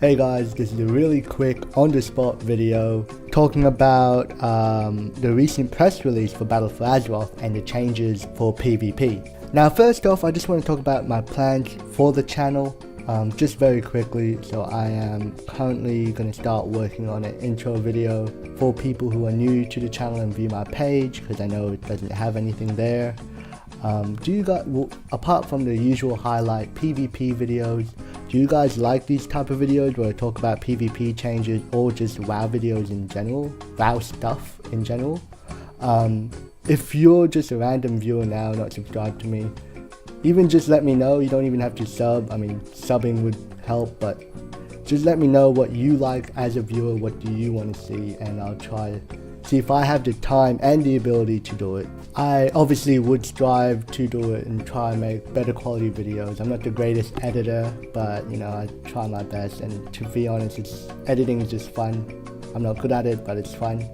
Hey guys, this is a really quick on-the-spot video talking about the recent press release for Battle for Azeroth and the changes for PvP. Now first off, I just want to talk about my plans for the channel just very quickly. So I am currently going to start working on an intro video for people who are new to the channel and view my page, because I know it doesn't have anything there. Do you guys, apart from the usual highlight PvP videos, do you guys like these type of videos where I talk about PvP changes or just WoW videos in general, WoW stuff in general? If you're just a random viewer now not subscribed to me, even just let me know. You don't even have to sub. I mean, subbing would help, but just let me know what you like as a viewer. What do you want to see, and I'll try to see if I have the time and the ability to do it. I obviously would strive to do it and try and make better quality videos. I'm not the greatest editor, but you know, I try my best, and to be honest, editing is just fun. I'm not good at it, but it's fun.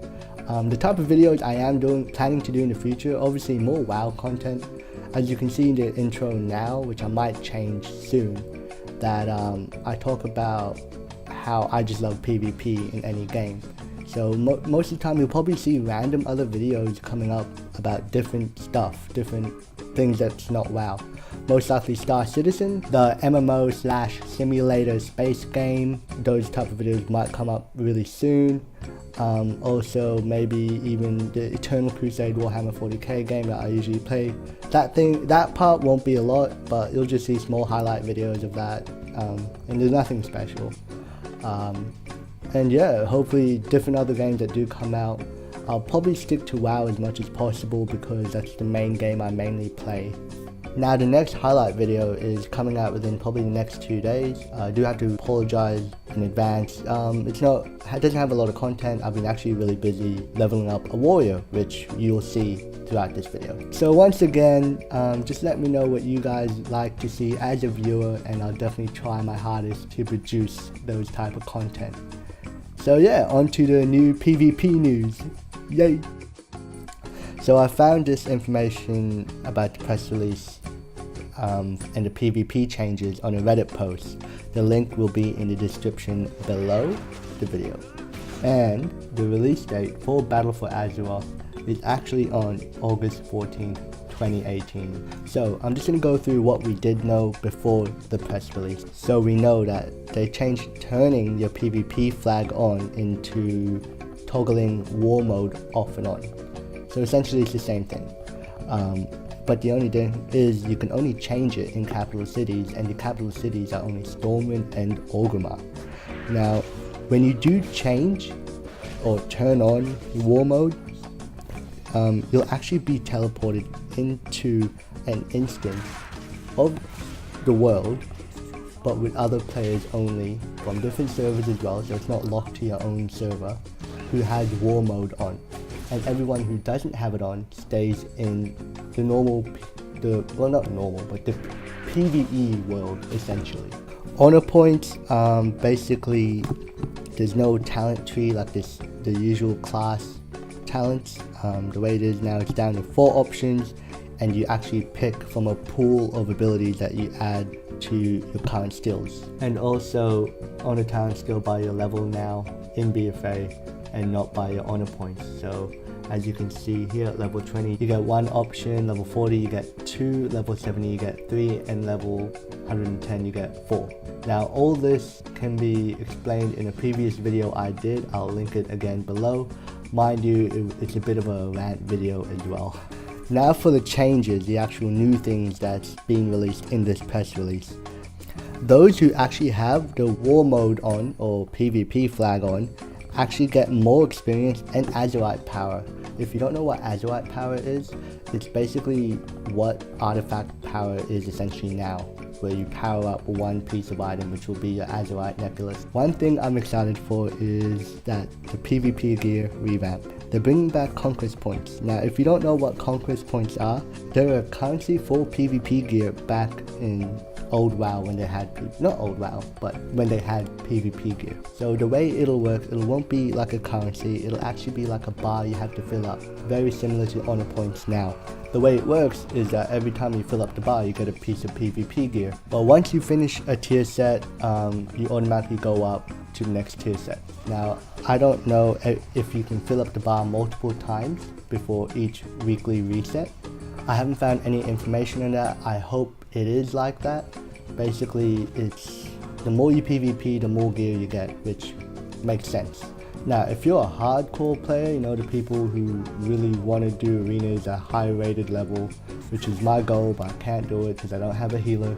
The type of videos I am planning to do in the future, obviously more WoW content. As you can see in the intro now, which I might change soon, that I talk about how I just love PvP in any game. So most of the time you'll probably see random other videos coming up about different stuff, different things that's not WoW. Most likely Star Citizen, the MMO / simulator space game. Those type of videos might come up really soon. Also maybe even the Eternal Crusade Warhammer 40k game that I usually play. That part won't be a lot, but you'll just see small highlight videos of that, and there's nothing special. And yeah, hopefully different other games that do come out. I'll probably stick to WoW as much as possible because that's the main game I mainly play. Now the next highlight video is coming out within probably the next 2 days. I do have to apologize in advance. It doesn't have a lot of content. I've been actually really busy leveling up a warrior, which you'll see throughout this video. So once again, just let me know what you guys like to see as a viewer, and I'll definitely try my hardest to produce those type of content. So yeah, on to the new PvP news. Yay! So I found this information about the press release and the PvP changes on a Reddit post. The link will be in the description below the video. And the release date for Battle for Azeroth is actually on August 14th, 2018. So I'm just going to go through what we did know before the press release. So we know that they changed turning your PvP flag on into toggling war mode off and on. So essentially it's the same thing. But the only thing is you can only change it in capital cities, and the capital cities are only Stormwind and Orgrimmar. Now when you do change or turn on war mode, you'll actually be teleported into an instance of the world, but with other players only from different servers as well, so it's not locked to your own server, who has war mode on. And everyone who doesn't have it on stays in the well, not normal, but the PvE world essentially. Honor points, basically there's no talent tree like the usual class talents. The way it is now, it's down to 4 options, and you actually pick from a pool of abilities that you add to your current skills. And also honor talent skill by your level now in BFA, and not by your honor points. So as you can see here, at level 20 you get 1 option, level 40 you get 2, level 70 you get 3, and level 110 you get 4. Now all this can be explained in a previous video I did. I'll link it again below. Mind you, it's a bit of a rant video as well. Now for the changes, the actual new things that's being released in this press release. Those who actually have the war mode on, or PvP flag on, actually get more experience and Azerite power. If you don't know what Azerite power is, it's basically what artifact power is essentially now, where you power up 1 piece of item, which will be your Azerite necklace. One thing I'm excited for is that the PvP gear revamp. They're bringing back Conquest Points. Now if you don't know what Conquest Points are, there are currency for PvP gear back in old WoW when they had, not old WoW, but when they had PvP gear. So the way it'll work, it won't be like a currency, it'll actually be like a bar you have to fill up, very similar to honor points now. The way it works is that every time you fill up the bar, you get a piece of PvP gear. But once you finish a tier set, you automatically go up to the next tier set. Now, I don't know if you can fill up the bar multiple times before each weekly reset. I haven't found any information on that. I hope it is like that. Basically, it's the more you PvP, the more gear you get, which makes sense. Now, if you're a hardcore player, you know, the people who really want to do arenas at high rated level, which is my goal, but I can't do it because I don't have a healer,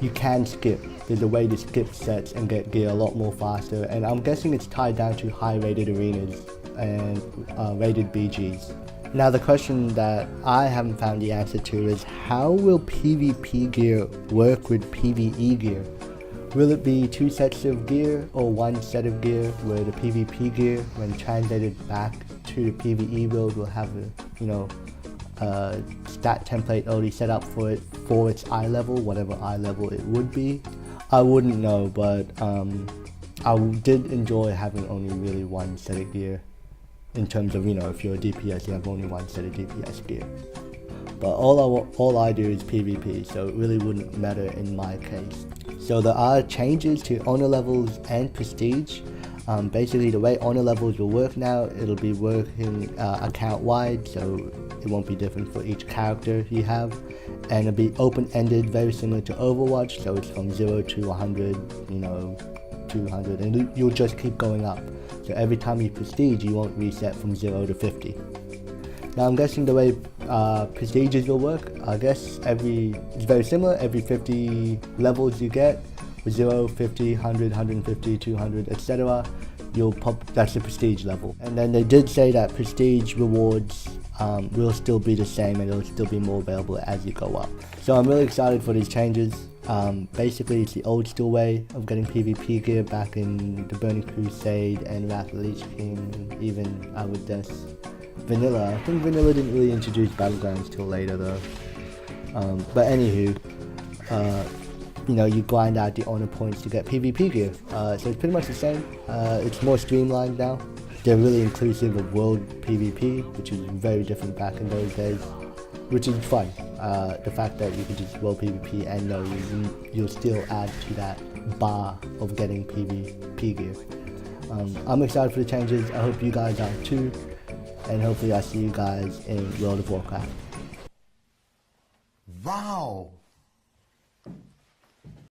you can skip. There's a way to skip sets and get gear a lot more faster, and I'm guessing it's tied down to high rated arenas and rated BGs. Now the question that I haven't found the answer to is, how will PvP gear work with PvE gear? Will it be 2 sets of gear or 1 set of gear, where the PvP gear, when translated back to the PvE world, will have a stat template already set up for it for its eye level, whatever eye level it would be? I wouldn't know, but I did enjoy having only really 1 set of gear. In terms of, you know, if you're a DPS, you have only 1 set of DPS gear. But all I do is PvP, so it really wouldn't matter in my case. So there are changes to honor levels and prestige. Basically, the way honor levels will work now, it'll be working account wide, so it won't be different for each character you have, and it'll be open-ended, very similar to Overwatch. So it's from 0 to 100, you know, 200, and you'll just keep going up. So every time you prestige, you won't reset from 0 to 50. Now I'm guessing the way prestiges will work, I guess it's very similar. Every 50 levels you get, 0, 50, 100, 150, 200, etc. You'll pop, that's the prestige level. And then they did say that prestige rewards will still be the same, and it'll still be more available as you go up. So I'm really excited for these changes. Basically, it's the old school way of getting PvP gear back in the Burning Crusade and Wrath of the Lich King, even I would guess Vanilla. I think Vanilla didn't really introduce Battlegrounds till later though. But anywho, you know, you grind out the honor points to get PvP gear. So it's pretty much the same. It's more streamlined now. They're really inclusive of world PvP, which is very different back in those days, which is fun. The fact that you can just roll PvP and know you'll still add to that bar of getting PvP gear. I'm excited for the changes. I hope you guys are too, and hopefully I see you guys in World of Warcraft. Wow!